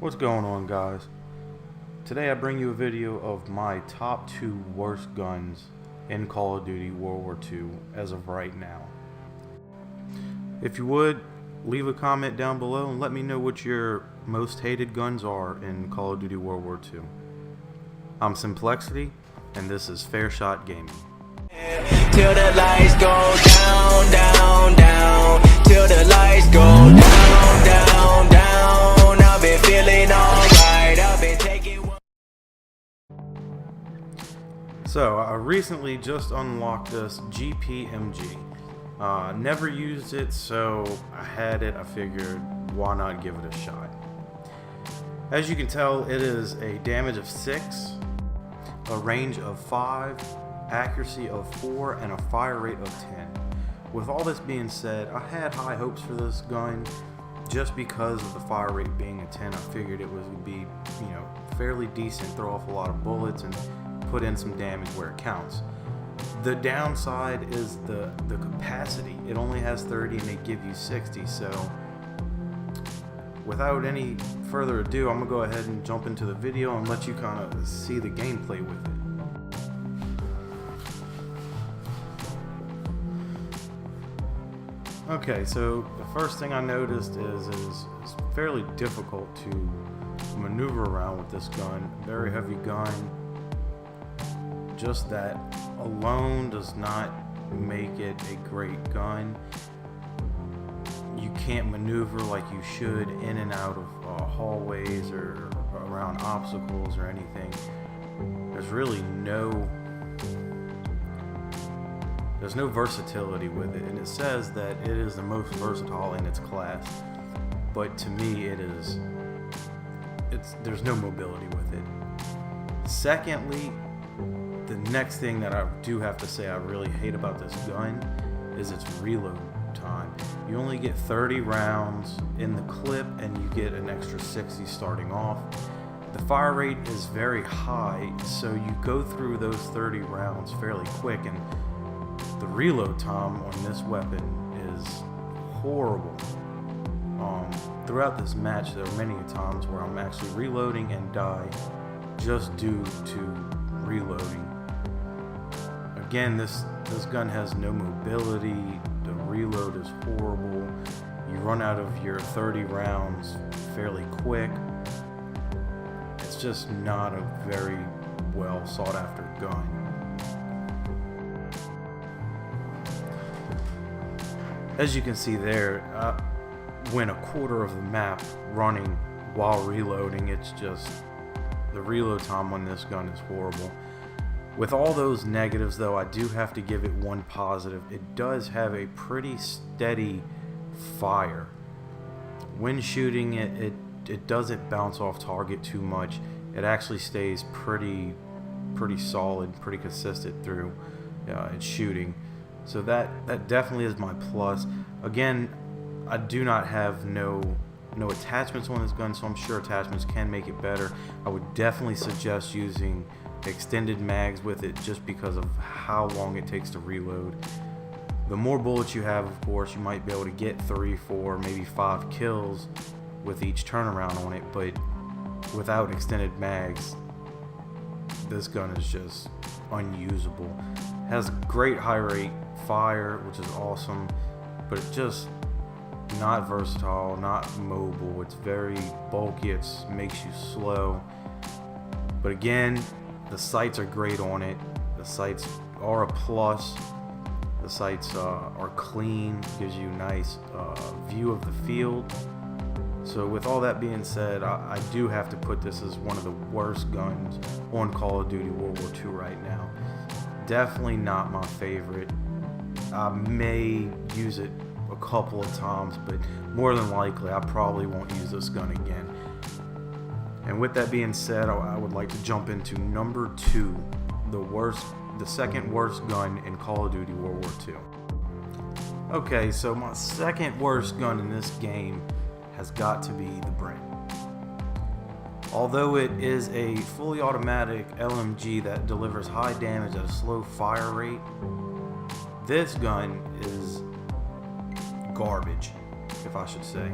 What's going on, guys? Today I bring you a video of my top 2 worst guns in Call of Duty World War II as of right now. If you would, leave a comment down below and let me know what your most hated guns are in Call of Duty World War II. I'm Simplexity, and this is FairShot Gaming. Till the lights go down, down, down. Till the lights go down, down, down. I've been feeling alright. I've been taking one. So, I recently just unlocked this GPMG. Never used it, so I had it. I figured, why not give it a shot? As you can tell, it is a damage of 6, a range of 5, accuracy of 4, and a fire rate of 10. With all this being said, I had high hopes for this gun just because of the fire rate being a 10. I figured it would be, fairly decent, throw off a lot of bullets and put in some damage where it counts. The downside is the capacity. It only has 30 and they give you 60, so without any further ado, I'm gonna go ahead and jump into the video and let you kind of see the gameplay with it. Okay, so the first thing I noticed is it's fairly difficult to maneuver around with this gun. Very heavy gun. Just that alone does not make it a great gun. You can't maneuver like you should in and out of hallways or around obstacles or anything. There's really no versatility with it, and it says that it is the most versatile in its class, but to me there's no mobility with it. Secondly, the next thing that I do have to say I really hate about this gun is its reload time. You only get 30 rounds in the clip and you get an extra 60 starting off. The fire rate is very high, so you go through those 30 rounds fairly quick, and the reload time on this weapon is horrible. Throughout this match, there are many times where I'm actually reloading and die just due to reloading. Again, this gun has no mobility. The reload is horrible. You run out of your 30 rounds fairly quick. It's just not a very well sought after gun. As you can see there, I went a quarter of the map running while reloading. It's just, the reload time on this gun is horrible. With all those negatives though, I do have to give it one positive. It does have a pretty steady fire. When shooting it doesn't bounce off target too much. It actually stays pretty solid, pretty consistent through its shooting. So that definitely is my plus. Again, I do not have no attachments on this gun, so I'm sure attachments can make it better. I would definitely suggest using extended mags with it just because of how long it takes to reload. The more bullets you have, of course, you might be able to get 3, 4, maybe 5 kills with each turnaround on it, but without extended mags, this gun is just unusable. It has great high rate fire, which is awesome, but it's just not versatile, not mobile. It's very bulky, it makes you slow. But again, the sights are great on it. The sights are a plus. The sights are clean, gives you a nice view of the field. So with all that being said, I do have to put this as one of the worst guns on Call of Duty World War II right now. Definitely not my favorite. I may use it a couple of times, but more than likely I probably won't use this gun again. And with that being said, I would like to jump into number 2, the second worst gun in Call of Duty World War II. Okay, so my second worst gun in this game has got to be the Bren. Although it is a fully automatic LMG that delivers high damage at a slow fire rate, this gun is garbage, if I should say.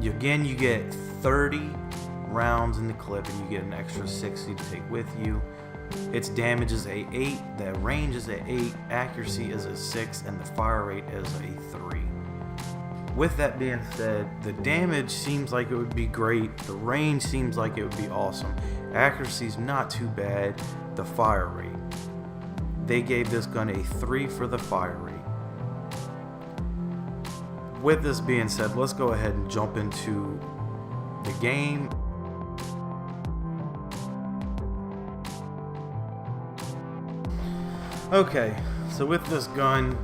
Again, you get 30 rounds in the clip, and you get an extra 60 to take with you. Its damage is a 8, the range is a 8, accuracy is a 6, and the fire rate is a 3. With that being said, the damage seems like it would be great, the range seems like it would be awesome, accuracy is not too bad, the fire rate. They gave this gun a 3 for the fire rate. With this being said, let's go ahead and jump into the game. Okay, so with this gun,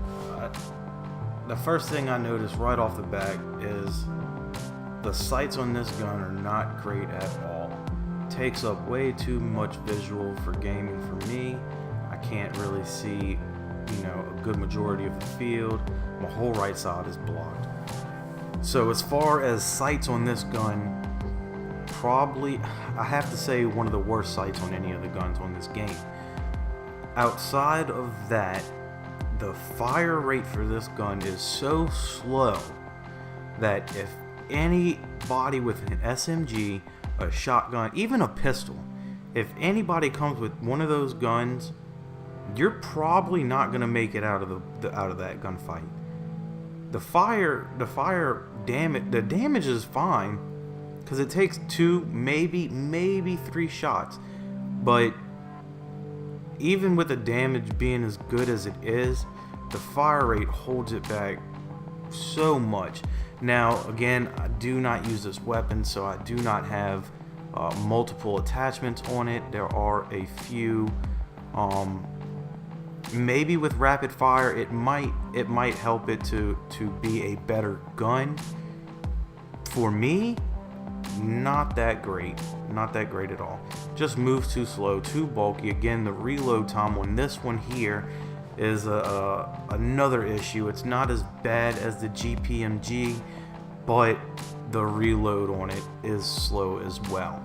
the first thing I noticed right off the bat is the sights on this gun are not great at all. Takes up way too much visual for gaming for me. I can't really see, a good majority of the field. My whole right side is blocked. So as far as sights on this gun, probably, I have to say, one of the worst sights on any of the guns on this game. Outside of that, the fire rate for this gun is so slow that if anybody with an SMG, a shotgun, even a pistol, if anybody comes with one of those guns, you're probably not going to make it out of that gunfight. The damage is fine because it takes 2, maybe 3 shots, but even with the damage being as good as it is, the fire rate holds it back so much. Now, again, I do not use this weapon, so I do not have multiple attachments on it. There are a few. Maybe with rapid fire, it might help it to be a better gun. For me, not that great at all. Just moves too slow, too bulky. Again, the reload time on this one here is another issue. It's not as bad as the GPMG, but the reload on it is slow as well.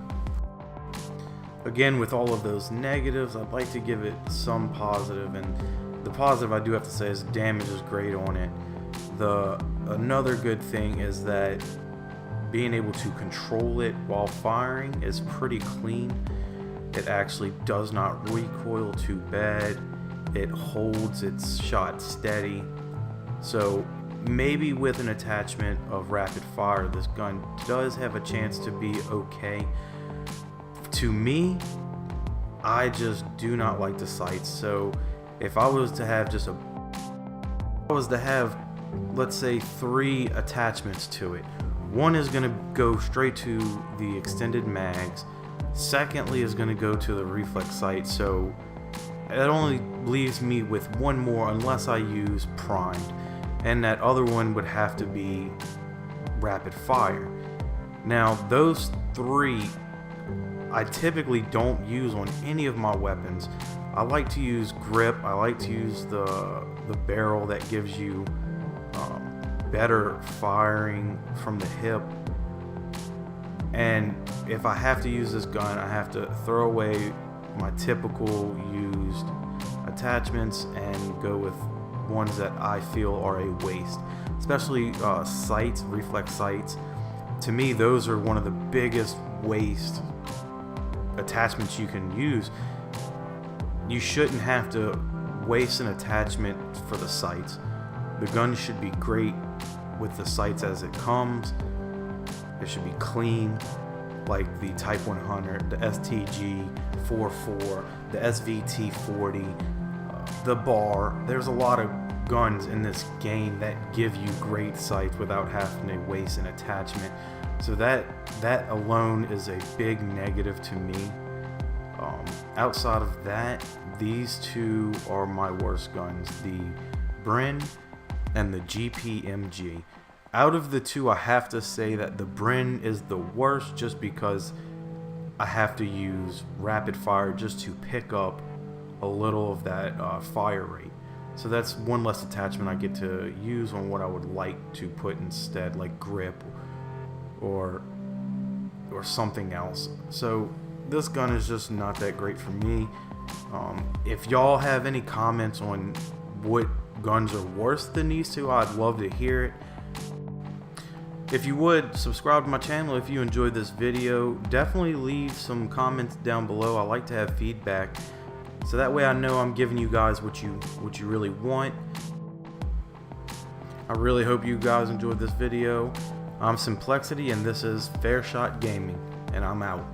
Again, with all of those negatives, I'd like to give it some positive, and the positive I do have to say is damage is great on it. Another good thing is that being able to control it while firing is pretty clean. It actually does not recoil too bad. It holds its shot steady. So maybe with an attachment of rapid fire, this gun does have a chance to be okay. To me, I just do not like the sights. So if I was to have let's say 3 attachments to it, one is going to go straight to the extended mags. Secondly is going to go to the reflex sight. So it only leaves me with one more unless I use primed. And that other one would have to be rapid fire. Now, those 3 I typically don't use on any of my weapons. I like to use grip. I like to use the barrel that gives you better firing from the hip. And if I have to use this gun, I have to throw away my typical used attachments and go with ones that I feel are a waste. Especially sights, reflex sights. To me, those are one of the biggest waste attachments you can use. You shouldn't have to waste an attachment for the sights. The gun should be great with the sights as it comes. It should be clean, like the Type 100, the STG 44, the SVT 40, the bar. There's a lot of guns in this game that give you great sights without having to waste an attachment. So that alone is a big negative to me. Outside of that, these 2 are my worst guns, the Bren and the GPMG. Out of the 2, I have to say that the Bren is the worst just because I have to use rapid fire just to pick up a little of that fire rate. So that's one less attachment I get to use on what I would like to put instead, like grip or something else. So this gun is just not that great for me. If y'all have any comments on what guns are worse than these 2, I'd love to hear it. If you would, subscribe to my channel if you enjoyed this video. Definitely leave some comments down below. I like to have feedback, so that way I know I'm giving you guys what you really want. I really hope you guys enjoyed this video. I'm Simplexity, and this is FairShot Gaming, and I'm out.